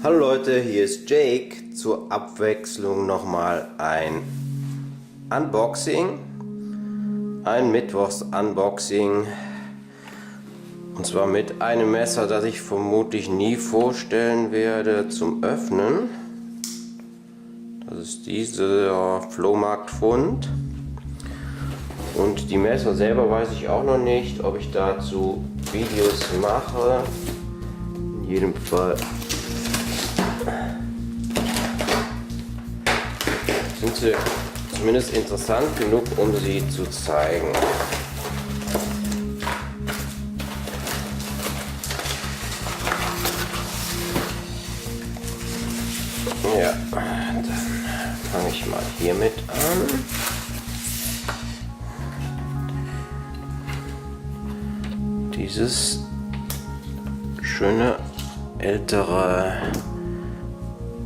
Hallo Leute, hier ist Jake. Zur Abwechslung nochmal ein Unboxing. Ein Mittwochs-Unboxing. Und zwar mit einem Messer, das ich vermutlich nie vorstellen werde zum Öffnen. Das ist dieser Flohmarktfund. Und die Messer selber weiß ich auch noch nicht, ob ich dazu Videos mache. In jedem Fall sind sie zumindest interessant genug, um sie zu zeigen. Ja, dann fange ich mal hiermit an. Dieses schöne ältere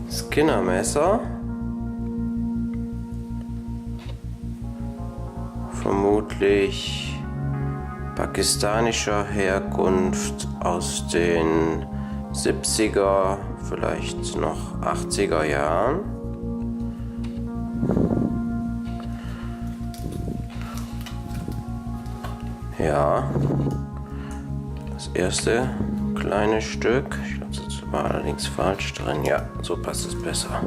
Skinner-Messer, vermutlich pakistanischer Herkunft aus den 70er, vielleicht noch 80er Jahren. Ja, das erste kleine Stück, ich glaube, das war allerdings falsch drin. Ja, so passt es besser.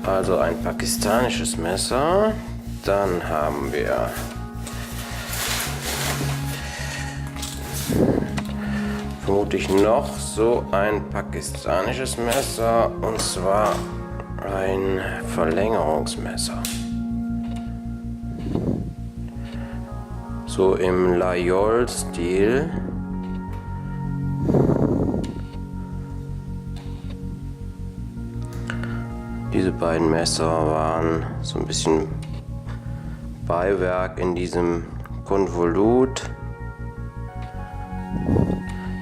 Also ein pakistanisches Messer. Dann haben wir vermutlich noch so ein pakistanisches Messer, und zwar ein Verlängerungsmesser. So im Lanyard-Stil. Diese beiden Messer waren so ein bisschen Beiwerk in diesem Konvolut.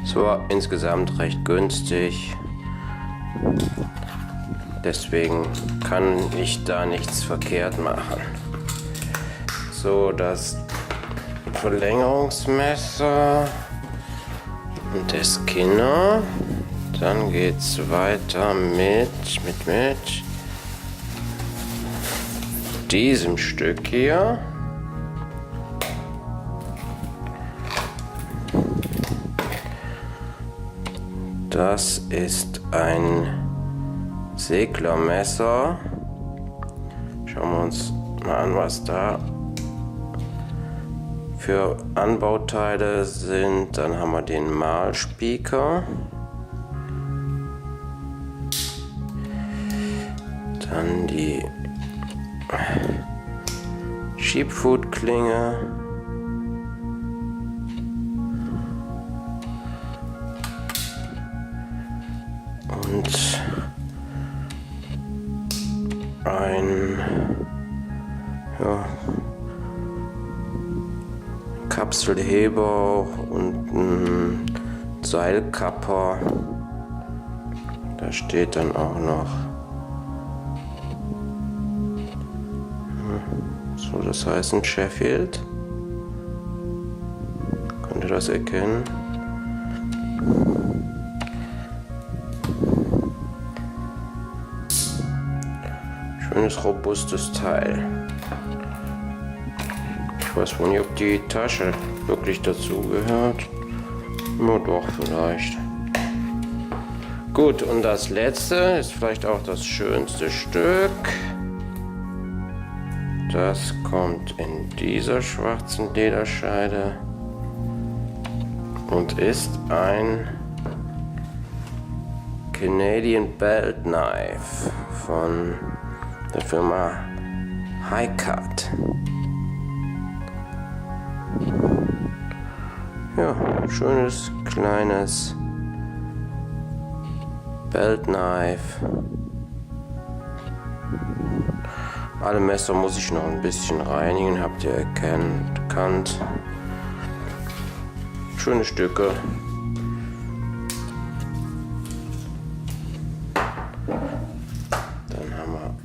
Es war insgesamt recht günstig. Deswegen kann ich da nichts verkehrt machen. So, das Verlängerungsmesser und der Skinner. Dann geht's weiter mit diesem Stück hier. Das ist ein Seglermesser. Schauen wir uns mal an, was da für Anbauteile sind. Dann haben wir den Mahlspieker. Dann die Sheep-Food-Klinge. Und ein Kapselheber und ein Seilkapper. Da steht dann auch noch so, das heißt ein Sheffield. Könnt ihr das erkennen? Schönes, robustes Teil. Ich weiß wohl nicht, ob die Tasche wirklich dazu gehört. Nur doch, vielleicht. Gut, und das letzte ist vielleicht auch das schönste Stück. Das kommt in dieser schwarzen Lederscheide und ist ein Canadian Belt Knife von der Firma Highcut. Ja, schönes kleines Belt Knife. Alle Messer muss ich noch ein bisschen reinigen, habt ihr erkannt. Schöne Stücke. Dann haben wir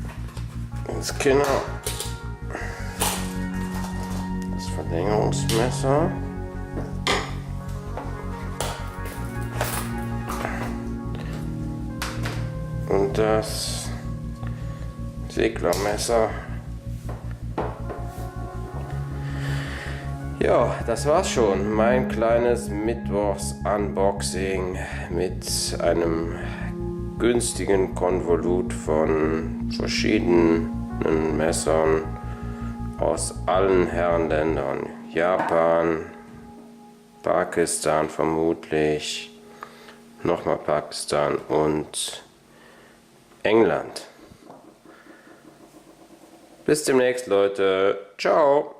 den Skinner, das Verlängerungsmesser. das Seglermesser. Ja, das war's schon. Mein kleines Mittwochs-Unboxing mit einem günstigen Konvolut von verschiedenen Messern aus allen Herrenländern. Japan, Pakistan vermutlich, nochmal Pakistan und England. Bis demnächst, Leute. Ciao.